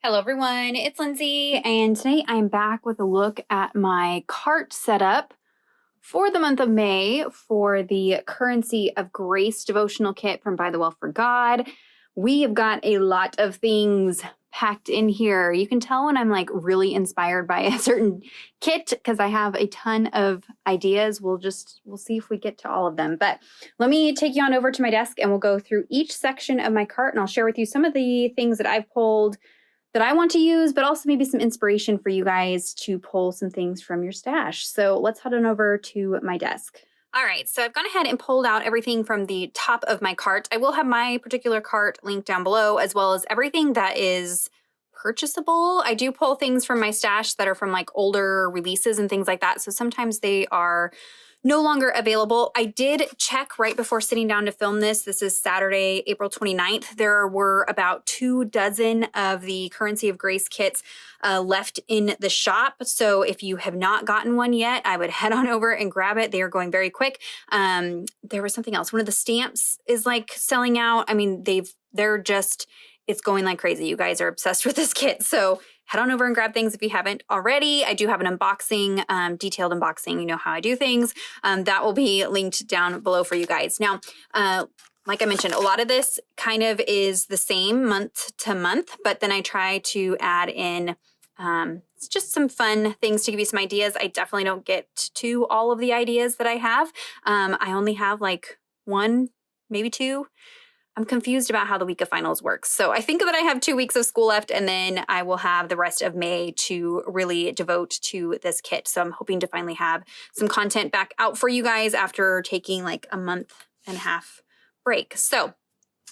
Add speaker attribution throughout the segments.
Speaker 1: Hello everyone, it's Lindsay, and today I'm back with a look at my cart setup for the month of May for the Currency of Grace devotional kit from ByTheWell4God. We have got a lot of things packed in here. You can tell when I'm like really inspired by a certain kit because I have a ton of ideas. We'll see if we get to all of them. But let me take you on over to my desk and we'll go through each section of my cart and I'll share with you some of the things that I've pulled that I want to use, but also maybe some inspiration for you guys to pull some things from your stash. So let's head on over to my desk. All right, so I've gone ahead and pulled out everything from the top of my cart. I will have my particular cart linked down below, as well as everything that is purchasable. I do pull things from my stash that are from like older releases and things like that. So sometimes they are no longer available. I did check right before sitting down to film this. This is Saturday, April 29th. There were about 24 of the Currency of Grace kits left in the shop. So if you have not gotten one yet, I would head on over and grab it. They are going very quick. There was something else. One of the stamps is like selling out. I mean, it's going like crazy. You guys are obsessed with this kit. So head on over and grab things if you haven't already. I do have an unboxing, detailed unboxing. You know how I do things. That will be linked down below for you guys. Now, like I mentioned, a lot of this kind of is the same month to month, but then I try to add in just some fun things to give you some ideas. I definitely don't get to all of the ideas that I have. I only have like one, maybe two. I'm confused about how the week of finals works. So I think that I have 2 weeks of school left and then I will have the rest of May to really devote to this kit. So I'm hoping to finally have some content back out for you guys after taking like a month and a half break. So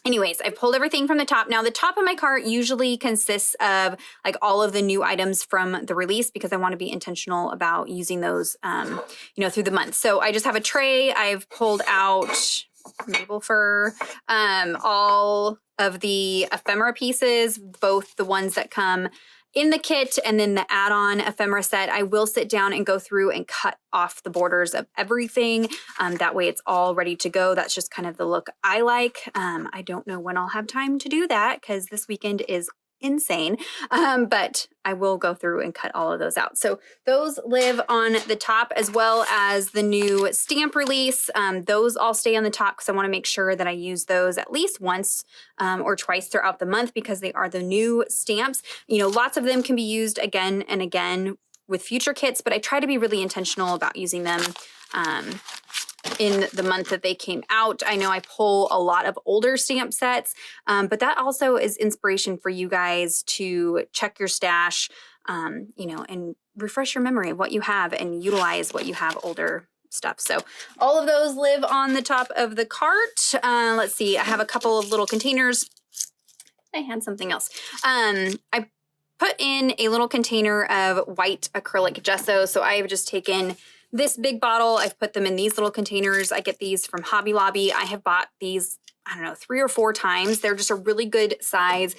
Speaker 1: anyways, I've pulled everything from the top. Now the top of my cart usually consists of like all of the new items from the release because I want to be intentional about using those, through the month. So I just have a tray. I've pulled out maple fur, all of the ephemera pieces, both the ones that come in the kit and then the add-on ephemera set. I will sit down and go through and cut off the borders of everything. That way it's all ready to go. That's just kind of the look I like. I don't know when I'll have time to do that because this weekend is insane, but I will go through and cut all of those out. So those live on the top as well as the new stamp release. Those all stay on the top because I want to make sure that I use those at least once or twice throughout the month because they are the new stamps. Lots of them can be used again and again with future kits, but I try to be really intentional about using them in the month that they came out. I know I pull a lot of older stamp sets, but that also is inspiration for you guys to check your stash, and refresh your memory of what you have and utilize what you have older stuff. So all of those live on the top of the cart. Let's see, I have a couple of little containers. I had something else. I put in a little container of white acrylic gesso. So I have just taken this big bottle. I've put them in these little containers. I get these from Hobby Lobby. I have bought these, 3 or 4 times. They're just a really good size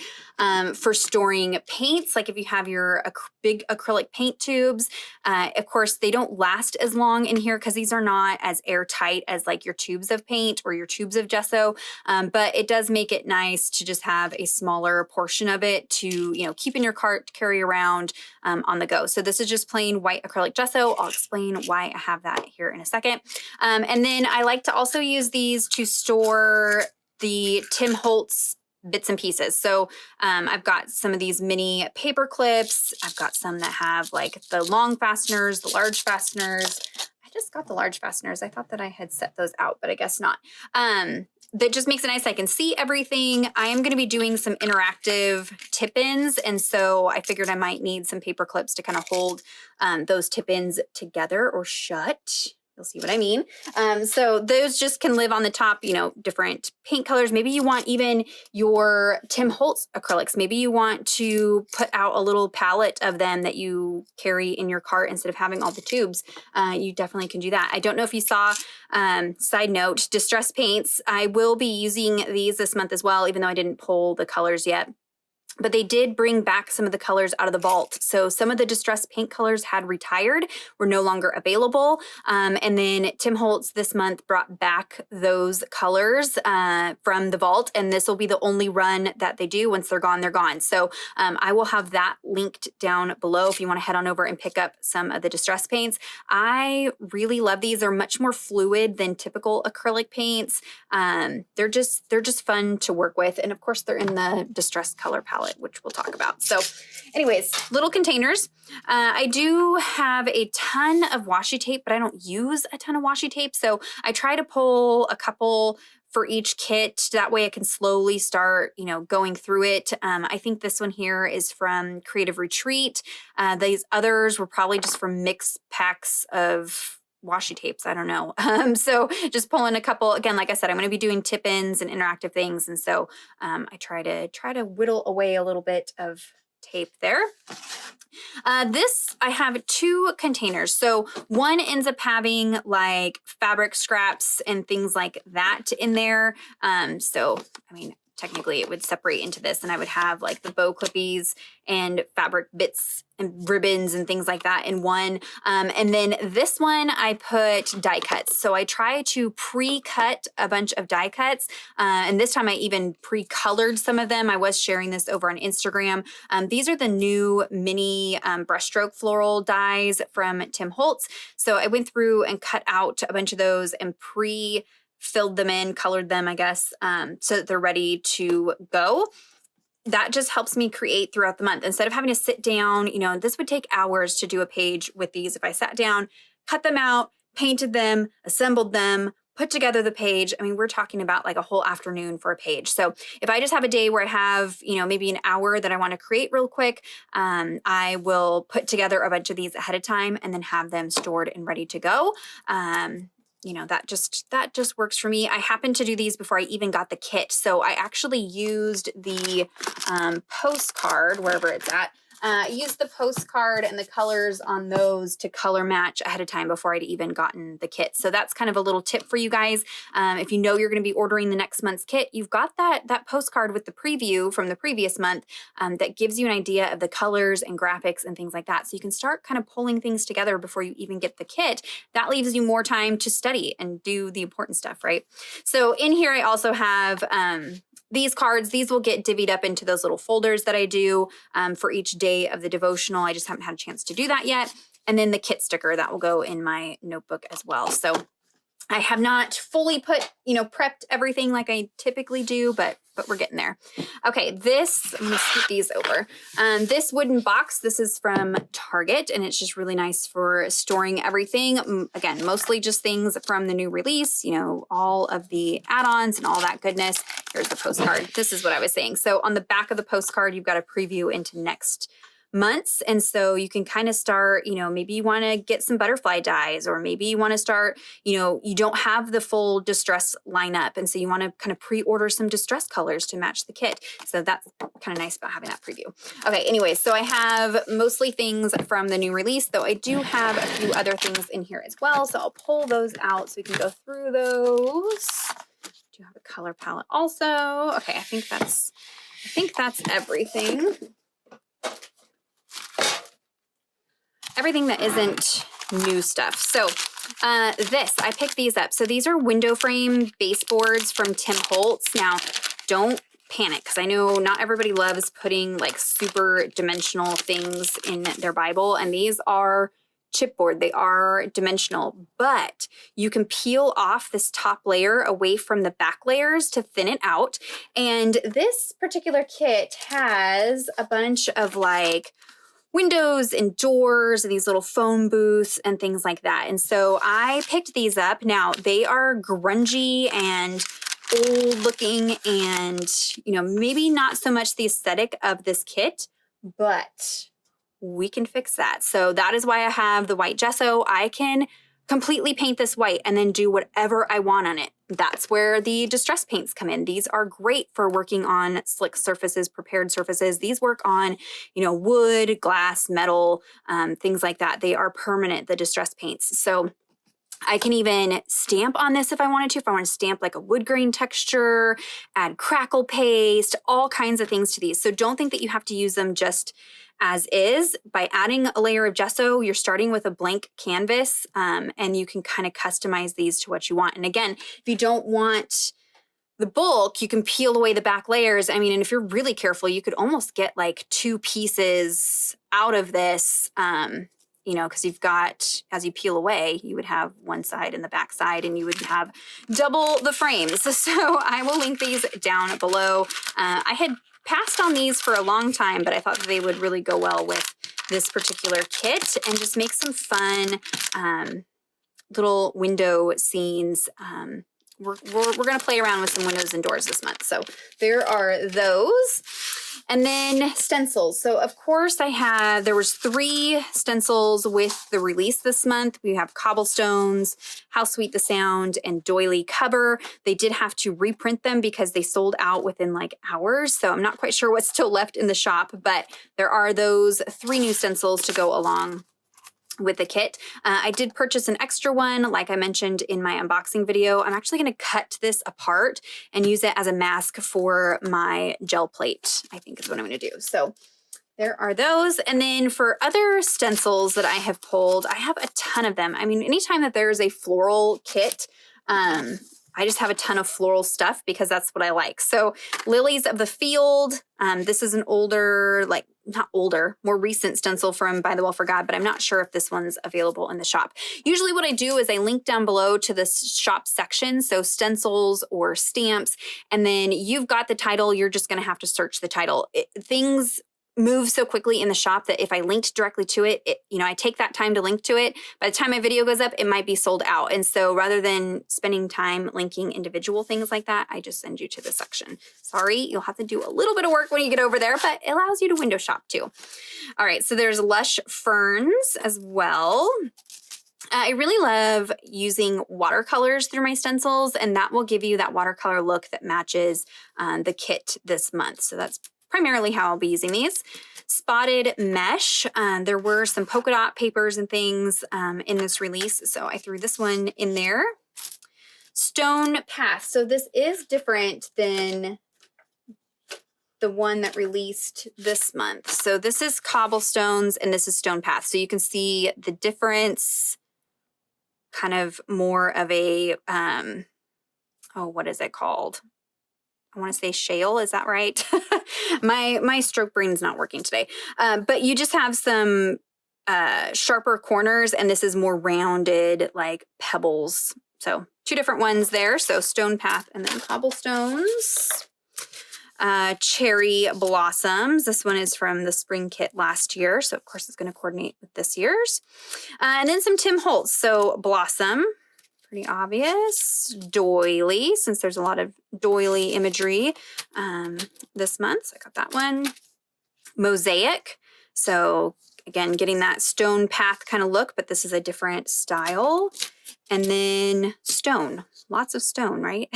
Speaker 1: for storing paints. Like if you have your big acrylic paint tubes, of course they don't last as long in here because these are not as airtight as like your tubes of paint or your tubes of gesso. But it does make it nice to just have a smaller portion of it to, keep in your cart, to carry around on the go. So this is just plain white acrylic gesso. I'll explain why I have that here in a second. And then I like to also use these to store the Tim Holtz bits and pieces. So I've got some of these mini paper clips. I've got some that have like the long fasteners, the large fasteners. I just got the large fasteners. I thought that I had set those out, but I guess not. That just makes it nice. I can see everything. I am going to be doing some interactive tip-ins. And so I figured I might need some paper clips to kind of hold those tip-ins together or shut. You'll see what I mean. So those just can live on the top, different paint colors. Maybe you want even your Tim Holtz acrylics. Maybe you want to put out a little palette of them that you carry in your cart instead of having all the tubes. You definitely can do that. I don't know if you saw, side note, Distress Paints. I will be using these this month as well, even though I didn't pull the colors yet. but they did bring back some of the colors out of the vault. So some of the distressed paint colors had retired, were no longer available. And then Tim Holtz this month brought back those colors from the vault. And this will be the only run that they do. Once they're gone, they're gone. So I will have that linked down below if you want to head on over and pick up some of the distress paints. I really love these. They're much more fluid than typical acrylic paints. They're just fun to work with. And of course, they're in the distress color palette, which we'll talk about. So anyways, little containers. I do have a ton of washi tape, but I don't use a ton of washi tape. So I try to pull a couple for each kit. That way I can slowly start, going through it. I think this one here is from Creative Retreat. These others were probably just from mixed packs of washi tapes. I don't know. So just pulling a couple, again, like I said, I'm going to be doing tip-ins and interactive things. And so I try to whittle away a little bit of tape there. This, I have 2 containers. So one ends up having like fabric scraps and things like that in there. So, I mean, technically it would separate into this, and I would have like the bow clippies and fabric bits and ribbons and things like that in one. And then this one I put die cuts. So I try to pre-cut a bunch of die cuts. And this time I even pre-colored some of them. I was sharing this over on Instagram. These are the new mini brushstroke floral dies from Tim Holtz. So I went through and cut out a bunch of those and filled them in, colored them, I guess, so that they're ready to go. That just helps me create throughout the month. Instead of having to sit down, this would take hours to do a page with these. If I sat down, cut them out, painted them, assembled them, put together the page. I mean, we're talking about like a whole afternoon for a page. So if I just have a day where I have, maybe an hour that I want to create real quick, I will put together a bunch of these ahead of time and then have them stored and ready to go. That just works for me. I happened to do these before I even got the kit. So I actually used the postcard, wherever it's at. Used the postcard and the colors on those to color match ahead of time before I'd even gotten the kit. So that's kind of a little tip for you guys. If you know you're going to be ordering the next month's kit, you've got that postcard with the preview from the previous month that gives you an idea of the colors and graphics and things like that. So you can start kind of pulling things together before you even get the kit. That leaves you more time to study and do the important stuff, right? So in here, I also have these cards. These will get divvied up into those little folders that I do for each day of the devotional. I just haven't had a chance to do that yet. And then the kit sticker that will go in my notebook as well. So I have not fully prepped everything like I typically do, but we're getting there. Okay, I'm going to scoot these over. This wooden box, this is from Target, and it's just really nice for storing everything. Again, mostly just things from the new release, all of the add-ons and all that goodness. Here's the postcard. This is what I was saying. So on the back of the postcard, you've got a preview into next months. And so you can kind of start, maybe you want to get some butterfly dies, or maybe you want to start, you don't have the full distress lineup. And so you want to kind of pre-order some distress colors to match the kit. So that's kind of nice about having that preview. Okay. Anyways, so I have mostly things from the new release, though I do have a few other things in here as well. So I'll pull those out so we can go through those. I do have a color palette also. Okay. I think that's everything. Everything that isn't new stuff. So I picked these up. So these are window frame baseboards from Tim Holtz. Now, don't panic, because I know not everybody loves putting like super dimensional things in their Bible. And these are chipboard. They are dimensional, but you can peel off this top layer away from the back layers to thin it out. And this particular kit has a bunch of like windows and doors and these little phone booths and things like that. And so I picked these up. Now they are grungy and old looking and, maybe not so much the aesthetic of this kit, but we can fix that. So that is why I have the white gesso. I can completely paint this white and then do whatever I want on it. That's where the distress paints come in. These are great for working on slick surfaces, prepared surfaces. These work on, wood, glass, metal, things like that. They are permanent, the distress paints. So I can even stamp on this if I wanted to, if I want to stamp like a wood grain texture, add crackle paste, all kinds of things to these. So don't think that you have to use them just as is. By adding a layer of gesso, you're starting with a blank canvas, and you can kind of customize these to what you want. And again, if you don't want the bulk, you can peel away the back layers. I mean, and if you're really careful, you could almost get like 2 pieces out of this, you know, because you've got, as you peel away, you would have one side and the back side, and you would have double the frames. So I will link these down below. I had passed on these for a long time, but I thought that they would really go well with this particular kit and just make some fun little window scenes. We're going to play around with some windows and doors this month. So there are those. And then stencils. So of course there was 3 stencils with the release this month. We have Cobblestones, How Sweet the Sound, and Doily Cover. They did have to reprint them because they sold out within like hours. So I'm not quite sure what's still left in the shop, but there are those 3 new stencils to go along with the kit. I did purchase an extra one, like I mentioned in my unboxing video. I'm actually going to cut this apart and use it as a mask for my gel plate, I think is what I'm going to do. So there are those. And then for other stencils that I have pulled, I have a ton of them. I mean, anytime that there's a floral kit, I just have a ton of floral stuff because that's what I like. So Lilies of the Field, this is an older, like not older, more recent stencil from ByTheWell4God, but I'm not sure if this one's available in the shop. Usually what I do is I link down below to the shop section, so stencils or stamps, and then you've got the title, you're just gonna have to search the title. Things move so quickly in the shop that if I linked directly to it, you know, I take that time to link to it. By the time my video goes up, it might be sold out. And so rather than spending time linking individual things like that, I just send you to the section. Sorry, you'll have to do a little bit of work when you get over there, but it allows you to window shop too. All right, so there's Lush Ferns as well. I really love using watercolors through my stencils, and that will give you that watercolor look that matches the kit this month. So that's primarily how I'll be using these. Spotted Mesh. There were some polka dot papers and things in this release, so I threw this one in there. Stone Path. So this is different than the one that released this month. So this is Cobblestones and this is Stone Path. So you can see the difference, kind of more of a, oh, what is it called? I want to say shale, is that right? my stroke brain's not working today. But you just have some sharper corners, and this is more rounded, like pebbles. So 2 different ones there. So Stone Path and then Cobblestones. Cherry Blossoms. This one is from the spring kit last year. So of course it's going to coordinate with this year's. And then some Tim Holtz. So Blossom. Pretty obvious. Doily, since there's a lot of doily imagery this month. So I got that one. Mosaic. So again, getting that Stone Path kind of look, but this is a different style. And then Stone. Lots of stone, right?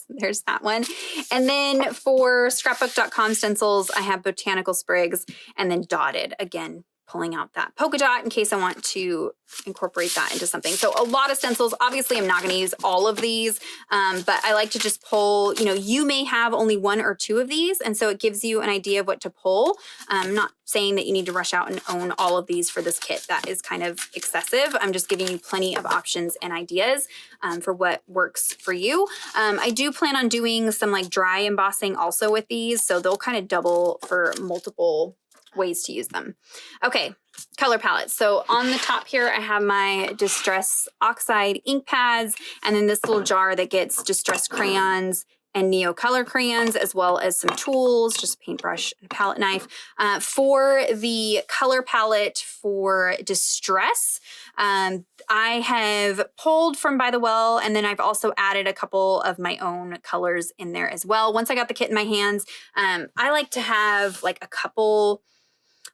Speaker 1: There's that one. And then for scrapbook.com stencils, I have Botanical Sprigs and then Dotted. Again, pulling out that polka dot in case I want to incorporate that into something. So a lot of stencils. Obviously, I'm not going to use all of these, but I like to just pull, you know, you may have only 1 or 2 of these, and so it gives you an idea of what to pull. I'm not saying that you need to rush out and own all of these for this kit. That is kind of excessive. I'm just giving you plenty of options and ideas for what works for you. I do plan on doing some like dry embossing also with these, so they'll kind of double for multiple ways to use them. Okay, color palettes. So on the top here, I have my Distress Oxide ink pads, and then this little jar that gets Distress crayons and Neo Color crayons, as well as some tools, just a paintbrush and a palette knife. For the color palette for Distress, I have pulled from By the Well, and then I've also added a couple of my own colors in there as well. Once I got the kit in my hands, I like to have like a couple,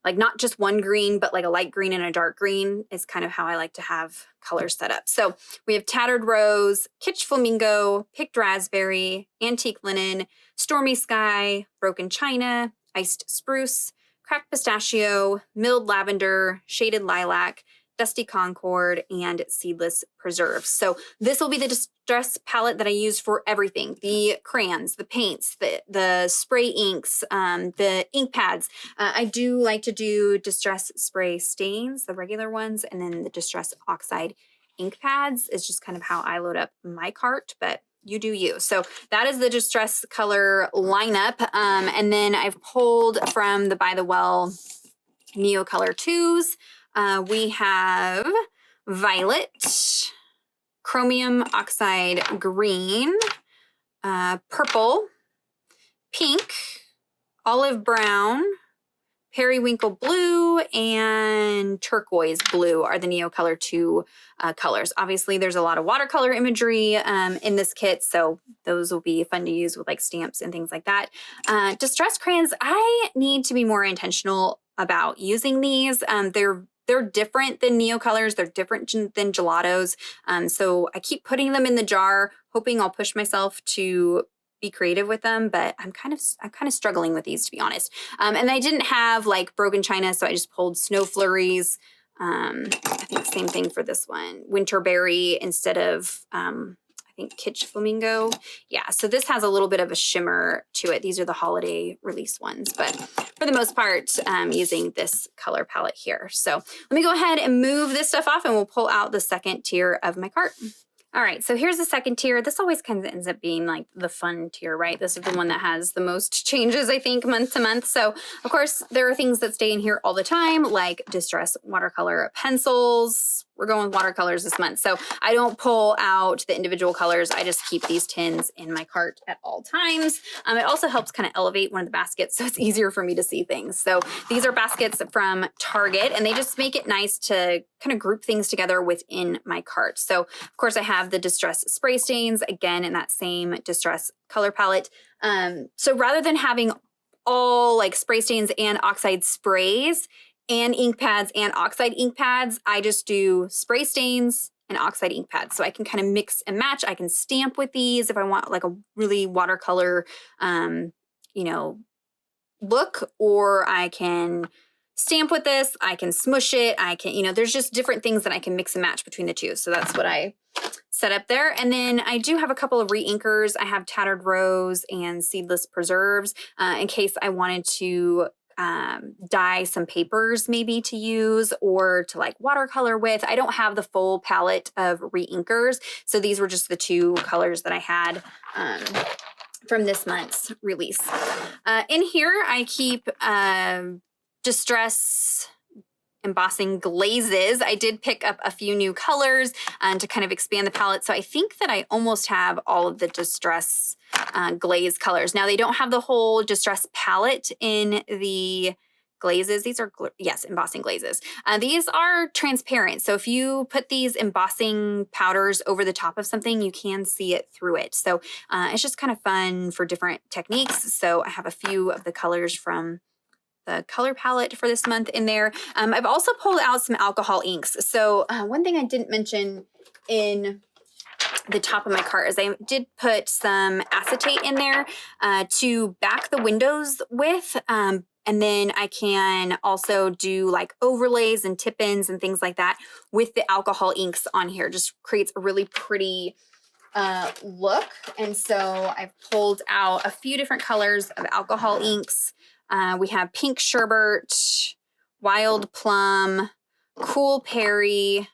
Speaker 1: like not just one green, but like a light green and a dark green is kind of how I like to have colors set up. So we have Tattered Rose, Kitsch Flamingo, Picked Raspberry, Antique Linen, Stormy Sky, Broken China, Iced Spruce, Cracked Pistachio, Milled Lavender, Shaded Lilac, Dusty Concord, and Seedless Preserves. So this will be the distress palette that I use for everything. The crayons, the paints, the spray inks, the ink pads. I do like to do distress spray stains, the regular ones, and then the distress oxide ink pads is just kind of how I load up my cart, but you do you. So that is the distress color lineup. And then I've pulled from the By the Well Neo Color 2s. We have violet, chromium oxide green, purple, pink, olive brown, periwinkle blue, and turquoise blue are the Neo Color 2 colors. Obviously, there's a lot of watercolor imagery in this kit, so those will be fun to use with like stamps and things like that. Distress crayons, I need to be more intentional about using these. They're different than Neo Colors. They're different than gelatos. So I keep putting them in the jar, hoping I'll push myself to be creative with them, but I'm kind of struggling with these, to be honest. And I didn't have like broken china, so I just pulled snow flurries. I think same thing for this one, winterberry instead of I think kitsch flamingo. Yeah, so this has a little bit of a shimmer to it. These are the holiday release ones, but for the most part, using this color palette here. So let me go ahead and move this stuff off, and we'll pull out the second tier of my cart. All right, so here's the second tier. This always kind of ends up being like the fun tier, right? This is the one that has the most changes, I think, month to month. So, of course, there are things that stay in here all the time, like distress watercolor pencils. We're going with watercolors this month. So I don't pull out the individual colors. I just keep these tins in my cart at all times. It also helps kind of elevate one of the baskets, so it's easier for me to see things. So these are baskets from Target, and they just make it nice to kind of group things together within my cart. So, of course, I have the distress spray stains, again, in that same distress color palette. So rather than having all like spray stains and oxide sprays and ink pads and oxide ink pads, I just do spray stains and oxide ink pads. So I can kind of mix and match. I can stamp with these if I want like a really watercolor, look, or I can stamp with this. I can smush it. I can, there's just different things that I can mix and match between the two. So that's what I set up there. And then I do have a couple of re-inkers. I have Tattered Rose and Seedless Preserves in case I wanted to dye some papers maybe to use or to like watercolor with. I don't have the full palette of re-inkers. So these were just the two colors that I had from this month's release. In here, I keep distress embossing glazes. I did pick up a few new colors to kind of expand the palette. So I think that I almost have all of the distress glaze colors. Now they don't have the whole distress palette in the glazes. These are, yes, embossing glazes. These are transparent. So if you put these embossing powders over the top of something, you can see it through it. So it's just kind of fun for different techniques. So I have a few of the colors from the color palette for this month in there. I've also pulled out some alcohol inks. So one thing I didn't mention in the top of my cart is I did put some acetate in there to back the windows with. And then I can also do like overlays and tip-ins and things like that with the alcohol inks on here. Just creates a really pretty look. And so I've pulled out a few different colors of alcohol inks. We have Pink Sherbet, Wild Plum, Cool Berry,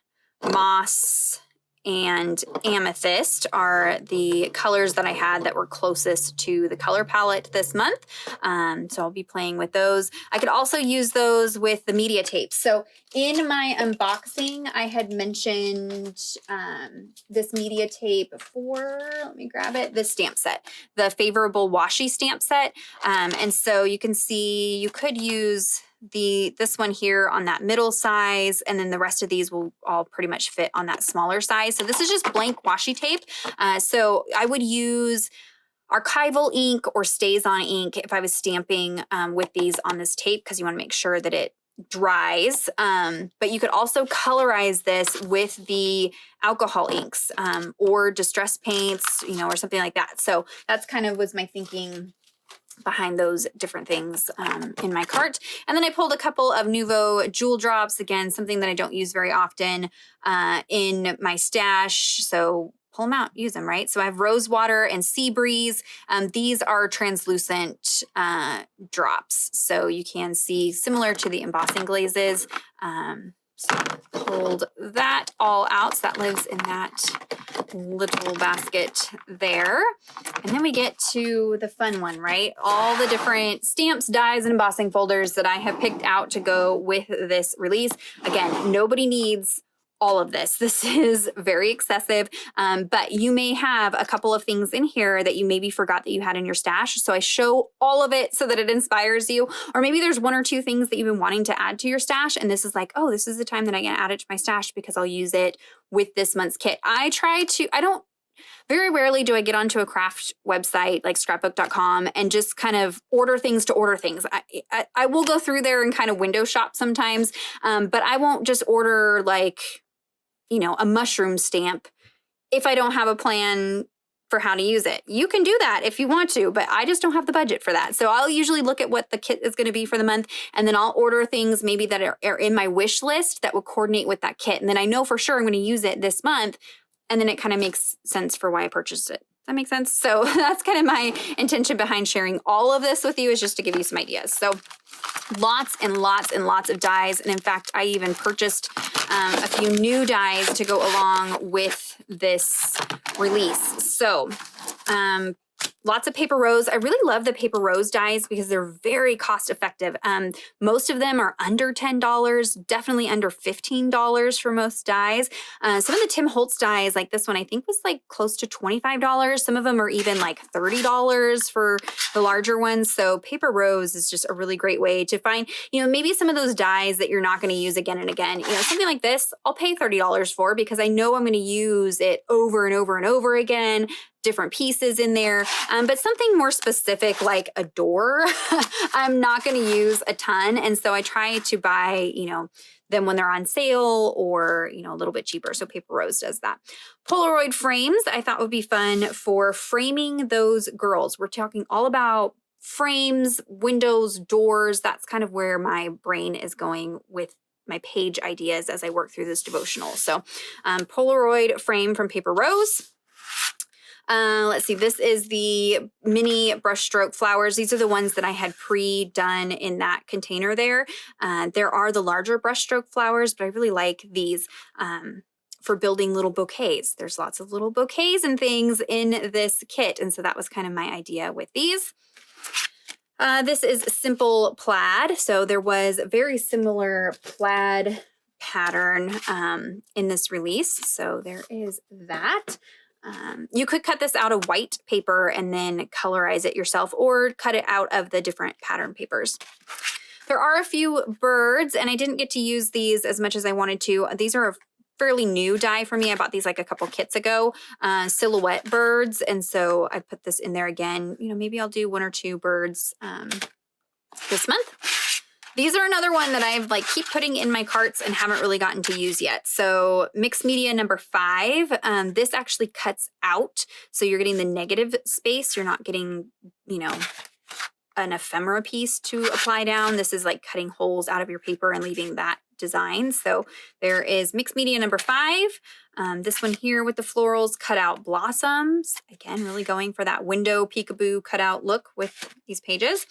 Speaker 1: Moss, and Amethyst are the colors that I had that were closest to the color palette this month. So I'll be playing with those. I could also use those with the media tapes. So in my unboxing, I had mentioned this media tape for, let me grab it, this stamp set, the Favorable Washi stamp set. And so you can see you could use this one here on that middle size, and then the rest of these will all pretty much fit on that smaller size. So this is just blank washi tape. So I would use archival ink or stays on ink if I was stamping with these on this tape, because you want to make sure that it dries. But you could also colorize this with the alcohol inks or distress paints, or something like that. So that's kind of was my thinking behind those different things in my cart. And then I pulled a couple of Nuvo jewel drops, again, something that I don't use very often in my stash. So pull them out, use them, right? So I have Rose Water and Sea Breeze. These are translucent drops. So you can see similar to the embossing glazes. So pulled that all out. So that lives in that little basket there. And then we get to the fun one, right? All the different stamps, dies, and embossing folders that I have picked out to go with this release. Again, nobody needs all of this. This is very excessive, but you may have a couple of things in here that you maybe forgot that you had in your stash. So I show all of it so that it inspires you. Or maybe there's one or two things that you've been wanting to add to your stash, and this is like, oh, this is the time that I can add it to my stash because I'll use it with this month's kit. Very rarely do I get onto a craft website like scrapbook.com and just kind of order things to order things. I will go through there and kind of window shop sometimes, but I won't just order like, you know, a mushroom stamp if I don't have a plan for how to use it. You can do that if you want to, but I just don't have the budget for that. So I'll usually look at what the kit is going to be for the month, and then I'll order things maybe that are in my wish list that will coordinate with that kit. And then I know for sure I'm going to use it this month, and then it kind of makes sense for why I purchased it. Does that make sense? So that's kind of my intention behind sharing all of this with you, is just to give you some ideas. So lots and lots and lots of dies. And in fact, I even purchased a few new dies to go along with this release. So lots of paper rose. I really love the paper rose dies because they're very cost effective. Most of them are under $10, definitely under $15 for most dies. Some of the Tim Holtz dies, like this one, I think was like close to $25. Some of them are even like $30 for the larger ones. So paper rose is just a really great way to find, you know, maybe some of those dies that you're not going to use again and again. You know, something like this, I'll pay $30 for because I know I'm going to use it over and over and over again. Different pieces in there, but something more specific like a door, I'm not going to use a ton. And so I try to buy, you know, them when they're on sale or, you know, a little bit cheaper. So Paper Rose does that. Polaroid frames I thought would be fun for framing those girls. We're talking all about frames, windows, doors. That's kind of where my brain is going with my page ideas as I work through this devotional. So Polaroid frame from Paper Rose. Let's see, this is the mini brushstroke flowers. These are the ones that I had pre-done in that container there. There are the larger brushstroke flowers, but I really like these for building little bouquets. There's lots of little bouquets and things in this kit, and so that was kind of my idea with these. This is simple plaid. So there was a very similar plaid pattern in this release. So there is that. You could cut this out of white paper and then colorize it yourself, or cut it out of the different pattern papers. There are a few birds, and I didn't get to use these as much as I wanted to. These are a fairly new die for me. I bought these like a couple kits ago, silhouette birds. And so I put this in there again. You know, maybe I'll do one or two birds this month. These are another one that I've like keep putting in my carts and haven't really gotten to use yet. So mixed media number 5, this actually cuts out. So you're getting the negative space. You're not getting, you know, an ephemera piece to apply down. This is like cutting holes out of your paper and leaving that design. So there is mixed media number 5. This one here with the florals, cut out blossoms. Again, really going for that window peekaboo cutout look with these pages.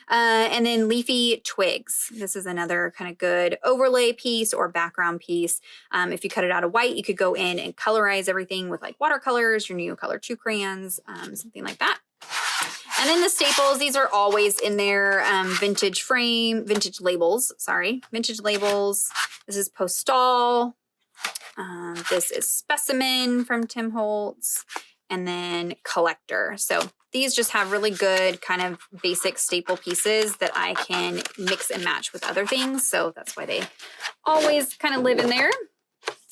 Speaker 1: And then leafy twigs. This is another kind of good overlay piece or background piece. If you cut it out of white, you could go in and colorize everything with like watercolors, your Neocolor 2 crayons, something like that. And then the staples, these are always in there. Vintage labels. This is Postal. This is Specimen from Tim Holtz. And then Collector. So these just have really good kind of basic staple pieces that I can mix and match with other things. So that's why they always kind of live in there.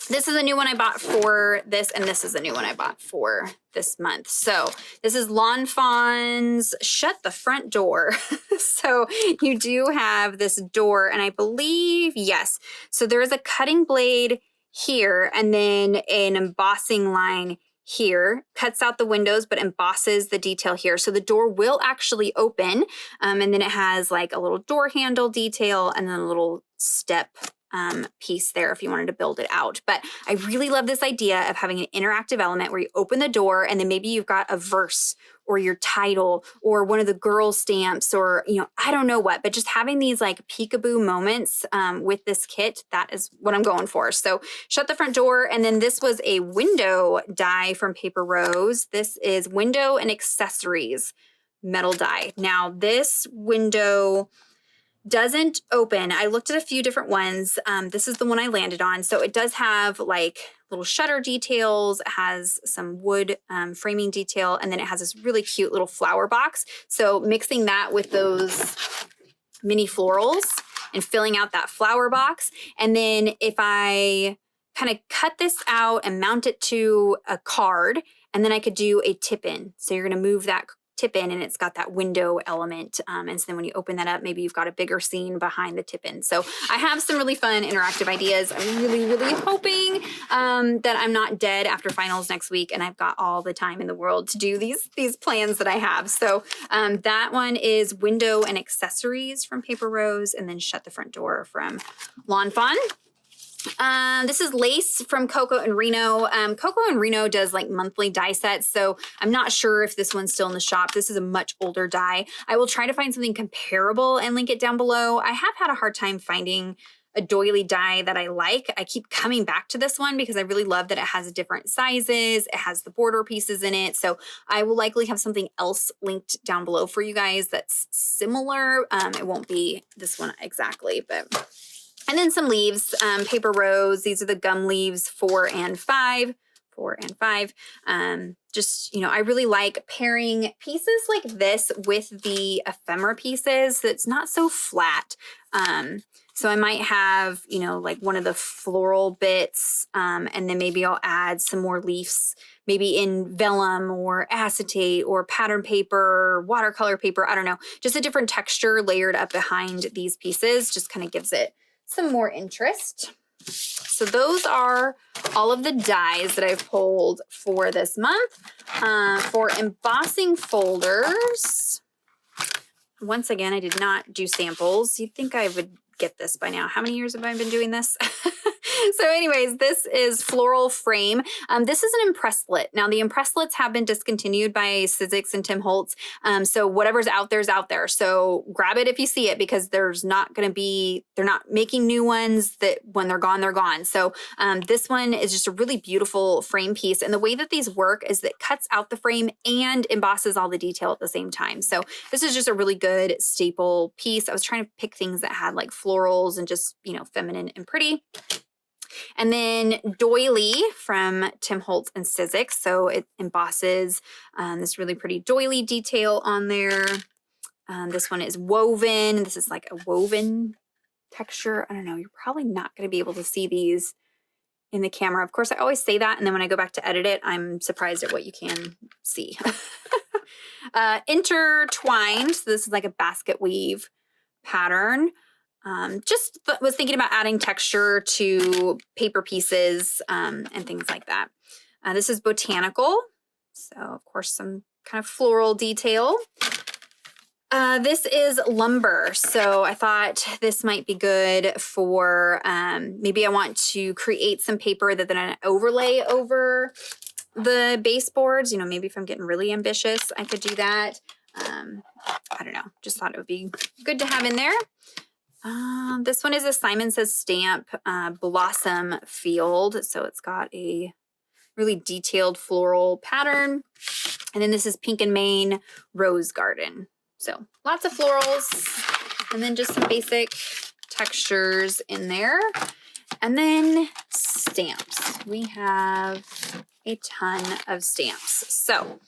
Speaker 1: This is a new one I bought for this, and this is a new one I bought for this month. So this is Lawn Fawn's Shut the Front Door. So you do have this door, and I believe, yes. So there is a cutting blade here, and then an embossing line here, cuts out the windows, but embosses the detail here. So the door will actually open. And then it has like a little door handle detail and then a little step piece there if you wanted to build it out. But I really love this idea of having an interactive element where you open the door and then maybe you've got a verse or your title or one of the girl stamps or, you know, I don't know what, but just having these like peekaboo moments with this kit, that is what I'm going for. So shut the front door. And then this was a window die from Paper Rose. This is window and accessories metal die. Now this window doesn't open. I looked at a few different ones. This is the one I landed on. So it does have like little shutter details. It has some wood framing detail. And then it has this really cute little flower box. So mixing that with those mini florals and filling out that flower box. And then if I kind of cut this out and mount it to a card, and then I could do a tip in. So you're going to move that tip in and it's got that window element. And so then when you open that up, maybe you've got a bigger scene behind the tip in. So I have some really fun interactive ideas. I'm really, really hoping that I'm not dead after finals next week and I've got all the time in the world to do these plans that I have. So that one is window and accessories from Paper Rose, and then shut the front door from Lawn Fawn. This is lace from Coco and Reno. Coco and Reno does like monthly die sets, so I'm not sure if this one's still in the shop. This is a much older die. I will try to find something comparable and link it down below. I have had a hard time finding a doily die that I like. I keep coming back to this one because I really love that it has different sizes. It has the border pieces in it. So I will likely have something else linked down below for you guys that's similar. It won't be this one exactly, but... And then some leaves, Paper Rose. These are the gum leaves 4 and 5. 4 and 5. Just, you know, I really like pairing pieces like this with the ephemera pieces so it's not so flat. So I might have, you know, like one of the floral bits, and then maybe I'll add some more leaves, maybe in vellum or acetate or pattern paper, watercolor paper, I don't know. Just a different texture layered up behind these pieces just kind of gives it some more interest. So those are all of the dies that I've pulled for this month. For embossing folders, once again, I did not do samples. You'd think I would get this by now. How many years have I been doing this? So anyways, this is floral frame. This is an impresslit. Now the impresslits have been discontinued by Sizzix and Tim Holtz. So whatever's out there is out there. So grab it if you see it because there's not going to be, they're not making new ones that when they're gone, they're gone. So this one is just a really beautiful frame piece. And the way that these work is that it cuts out the frame and embosses all the detail at the same time. So this is just a really good staple piece. I was trying to pick things that had like florals and just, you know, feminine and pretty. And then doily from Tim Holtz and Sizzix. So it embosses this really pretty doily detail on there. This one is woven. This is like a woven texture. I don't know. You're probably not going to be able to see these in the camera. Of course, I always say that. And then when I go back to edit it, I'm surprised at what you can see. Intertwined. So this is like a basket weave pattern. Just was thinking about adding texture to paper pieces and things like that. This is botanical. So of course some kind of floral detail. This is lumber. So I thought this might be good for, maybe I want to create some paper that then I overlay over the baseboards. You know, maybe if I'm getting really ambitious, I could do that. I don't know. Just thought it would be good to have in there. This one is a Simon Says Stamp Blossom Field. So it's got a really detailed floral pattern. And then this is Pink and Main Rose Garden. So lots of florals and then just some basic textures in there. And then stamps. We have a ton of stamps. So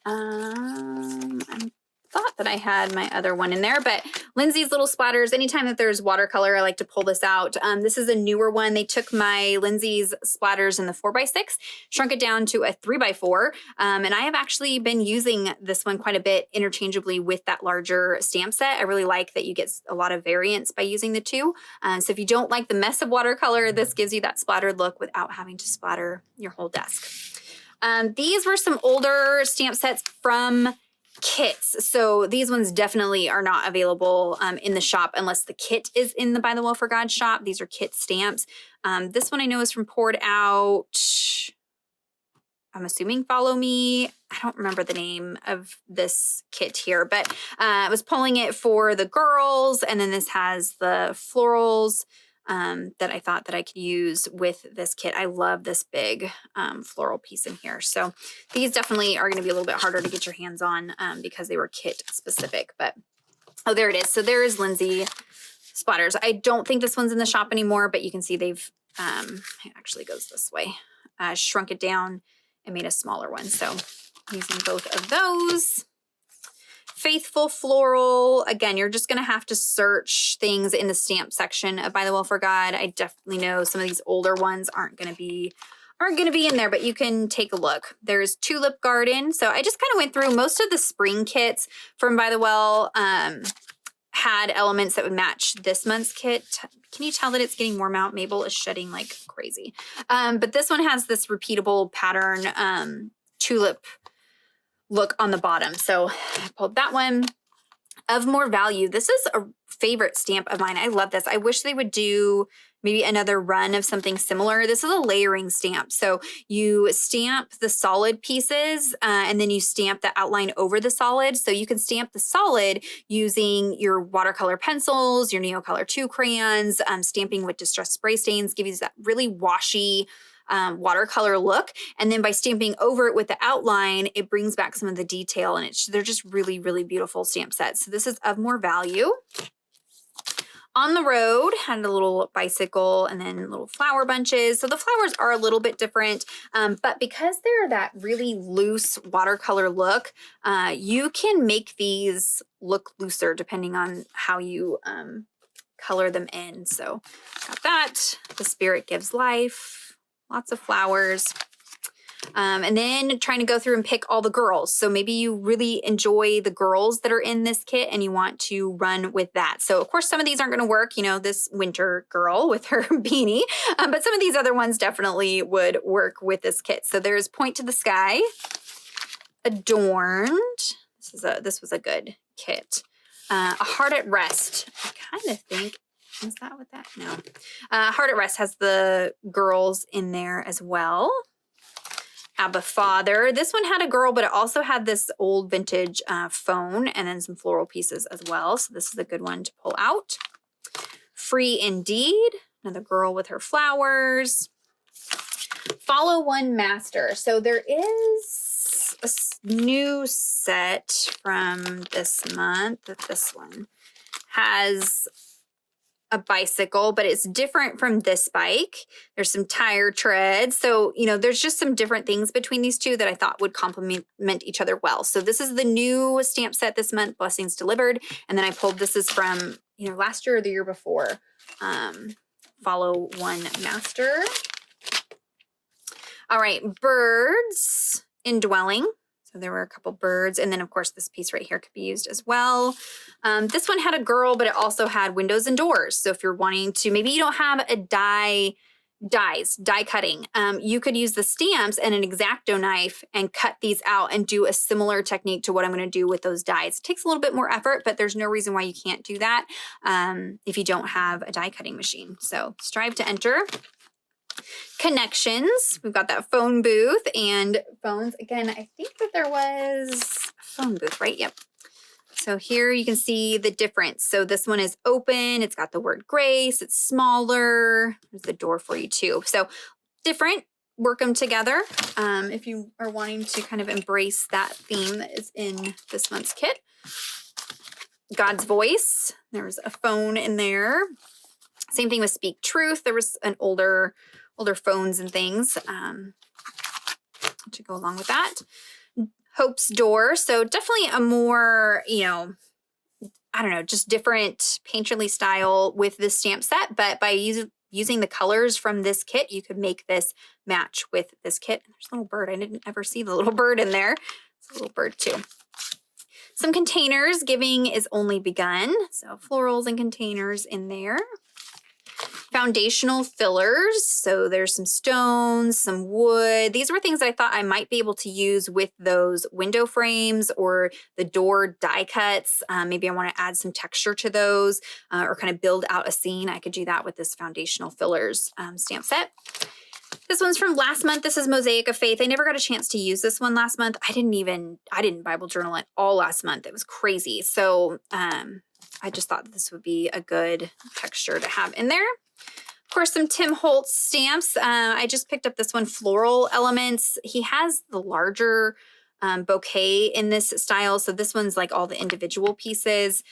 Speaker 1: I thought that I had my other one in there, but Lindsey's Little Splatters, anytime that there's watercolor, I like to pull this out. This is a newer one. They took my Lindsey's Splatters in the 4x6, shrunk it down to a 3x4. And I have actually been using this one quite a bit interchangeably with that larger stamp set. I really like that you get a lot of variance by using the two. So if you don't like the mess of watercolor, this gives you that splattered look without having to splatter your whole desk. These were some older stamp sets from kits. So these ones definitely are not available in the shop unless the kit is in the By the Well for God shop. These are kit stamps. This one I know is from Poured Out. I'm assuming Follow Me. I don't remember the name of this kit here, but I was pulling it for the girls. And then this has the florals that I thought that I could use with this kit. I love this big floral piece in here. So these definitely are going to be a little bit harder to get your hands on because they were kit specific. But, oh, there it is. So there is Lindsey splatters. I don't think this one's in the shop anymore, but you can see they've, it actually goes this way, shrunk it down and made a smaller one. So using both of those. Faithful Floral. Again, you're just going to have to search things in the stamp section of By the Well for God. I definitely know some of these older ones aren't going to be in there, but you can take a look. There's Tulip Garden. So I just kind of went through most of the spring kits from By the Well had elements that would match this month's kit. Can you tell that it's getting warm out? Mabel is shedding like crazy. But this one has this repeatable pattern tulip look on the bottom. So I pulled that one. Of More Value. This is a favorite stamp of mine. I love this. I wish they would do maybe another run of something similar. This is a layering stamp. So you stamp the solid pieces and then you stamp the outline over the solid. So you can stamp the solid using your watercolor pencils, your Neocolor 2 crayons, stamping with distress spray stains, give you that really washy watercolor look. And then by stamping over it with the outline, it brings back some of the detail, and they're just really, really beautiful stamp sets. So this is Of More Value. On the Road had a little bicycle and then little flower bunches. So the flowers are a little bit different, but because they're that really loose watercolor look, you can make these look looser depending on how you color them in. So got that. The Spirit Gives Life. Lots of flowers. And then trying to go through and pick all the girls. So maybe you really enjoy the girls that are in this kit and you want to run with that. So of course, some of these aren't going to work, you know, this winter girl with her beanie, but some of these other ones definitely would work with this kit. So there's Point to the Sky, Adorned. This was a good kit. A Heart at Rest. I kind of think, is that what that? No. Heart at Rest has the girls in there as well. Abba Father. This one had a girl, but it also had this old vintage phone and then some floral pieces as well. So this is a good one to pull out. Free Indeed. Another girl with her flowers. Follow One Master. So there is a new set from this month that this one has a bicycle, but it's different from this bike. There's some tire treads. So, you know, there's just some different things between these two that I thought would complement each other well. So this is the new stamp set this month, Blessings Delivered. And then I pulled, this is from, you know, last year or the year before, Follow One Master. All right, Birds Indwelling. So there were a couple birds. And then, of course, this piece right here could be used as well. This one had a girl, but it also had windows and doors. So if you're wanting to, maybe you don't have a die cutting, you could use the stamps and an X-Acto knife and cut these out and do a similar technique to what I'm going to do with those dies. It takes a little bit more effort, but there's no reason why you can't do that if you don't have a die cutting machine. So strive to enter. Connections. We've got that phone booth and phones. Again, I think that there was a phone booth, right? Yep. So here you can see the difference. So this one is open. It's got the word grace. It's smaller. There's the door for you too. So different. Work them together if you are wanting to kind of embrace that theme that is in this month's kit. God's Voice. There's a phone in there. Same thing with Speak Truth. There was an older phones and things to go along with that. Hope's Door. So definitely a more, you know, I don't know, just different painterly style with this stamp set. But by using the colors from this kit, you could make this match with this kit. There's a little bird. I didn't ever see the little bird in there. It's a little bird too. Some containers. Giving is Only Begun. So florals and containers in there. foundational fillers. So there's some stones, some wood. These were things that I thought I might be able to use with those window frames or the door die cuts. Maybe I want to add some texture to those or kind of build out a scene. I could do that with this foundational fillers stamp set. This one's from last month. This is Mosaic of Faith. I never got a chance to use this one last month. I didn't Bible journal at all last month. It was crazy. So I just thought this would be a good texture to have in there. Of course, some Tim Holtz stamps. I just picked up this one, Floral Elements. He has the larger bouquet in this style. So this one's like all the individual pieces.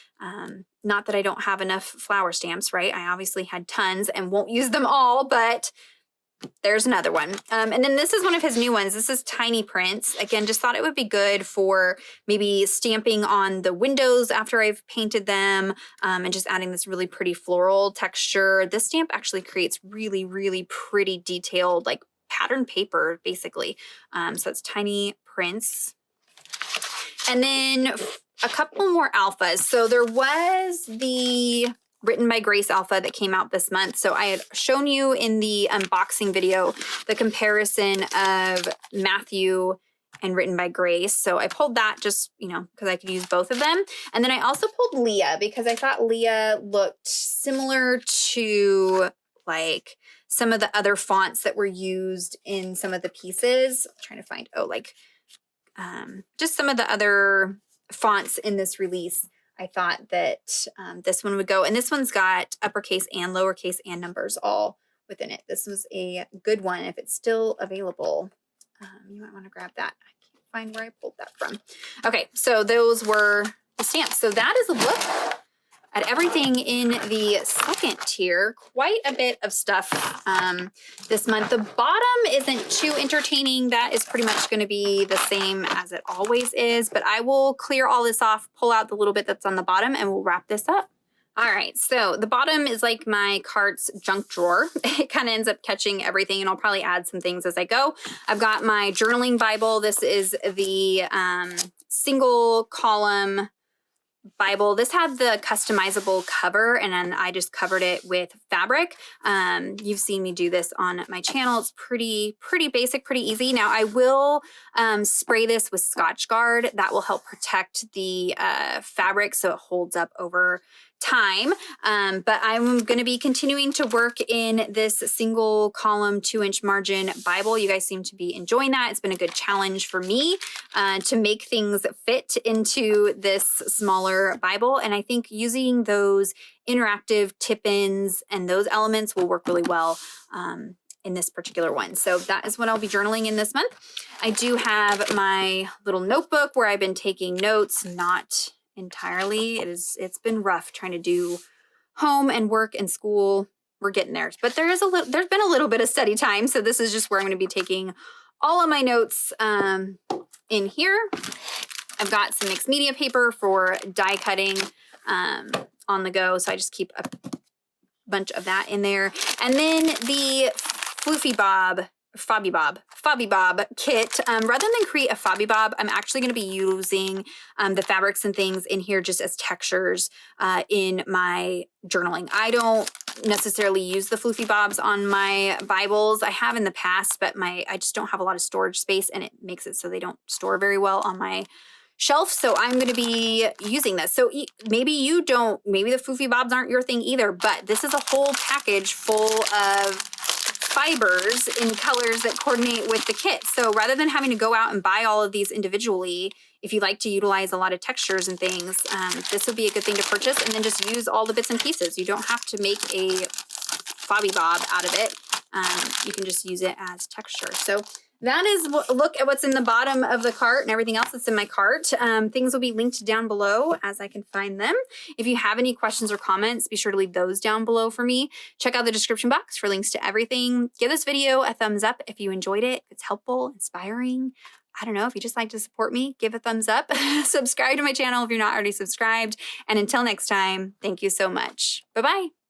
Speaker 1: Not that I don't have enough flower stamps, right? I obviously had tons and won't use them all, but there's another one. And then this is one of his new ones. This is Tiny Prints. Again, just thought it would be good for maybe stamping on the windows after I've painted them and just adding this really pretty floral texture. This stamp actually creates really, really pretty detailed like pattern paper, basically. So it's Tiny Prints. And then a couple more alphas. So there was the Written by Grace alpha that came out this month. So I had shown you in the unboxing video the comparison of Matthew and Written by Grace. So I pulled that just, you know, because I could use both of them. And then I also pulled Leah because I thought Leah looked similar to like some of the other fonts that were used in some of the pieces. I'm trying to find, just some of the other fonts in this release. I thought that this one would go, and this one's got uppercase and lowercase and numbers all within it. This was a good one. If it's still available, you might want to grab that. I can't find where I pulled that from. Okay, so those were the stamps. So that is a look at everything in the second tier. Quite a bit of stuff this month. The bottom isn't too entertaining. That is pretty much going to be the same as it always is, but I will clear all this off, pull out the little bit that's on the bottom, and we'll wrap this up. All right, so the bottom is like my cart's junk drawer. It kind of ends up catching everything, and I'll probably add some things as I go. I've got my journaling Bible. This is the single column Bible. This had the customizable cover, and then I just covered it with fabric. You've seen me do this on my channel. It's pretty basic, pretty easy. Now I will spray this with Scotch Guard. That will help protect the fabric so it holds up over time. But I'm going to be continuing to work in this single column 2-inch margin Bible. You guys seem to be enjoying that. It's been a good challenge for me to make things fit into this smaller Bible. And I think using those interactive tip-ins and those elements will work really well in this particular one. So that is what I'll be journaling in this month. I do have my little notebook where I've been taking notes, not entirely. It's been rough trying to do home and work and school. We're getting there, but there's been a little bit of study time. So this is just where I'm going to be taking all of my notes in here. I've got some mixed media paper for die cutting on the go. So I just keep a bunch of that in there. And then the Fluffy Bob Fobby Bob kit. Rather than create a Fobby Bob, I'm actually going to be using the fabrics and things in here just as textures in my journaling. I don't necessarily use the Floofy Bobs on my Bibles. I have in the past, but I just don't have a lot of storage space, and it makes it so they don't store very well on my shelf. So I'm going to be using this. So maybe maybe the Floofy Bobs aren't your thing either, but this is a whole package full of fibers in colors that coordinate with the kit. So rather than having to go out and buy all of these individually, if you like to utilize a lot of textures and things, this would be a good thing to purchase, and then just use all the bits and pieces. You don't have to make a Fobby Bob out of it. You can just use it as texture. So that is look at what's in the bottom of the cart and everything else that's in my cart. Things will be linked down below as I can find them. If you have any questions or comments, be sure to leave those down below for me. Check out the description box for links to everything. Give this video a thumbs up if you enjoyed it. If it's helpful, inspiring. I don't know, if you just like to support me, give a thumbs up. Subscribe to my channel if you're not already subscribed. And until next time, thank you so much. Bye-bye.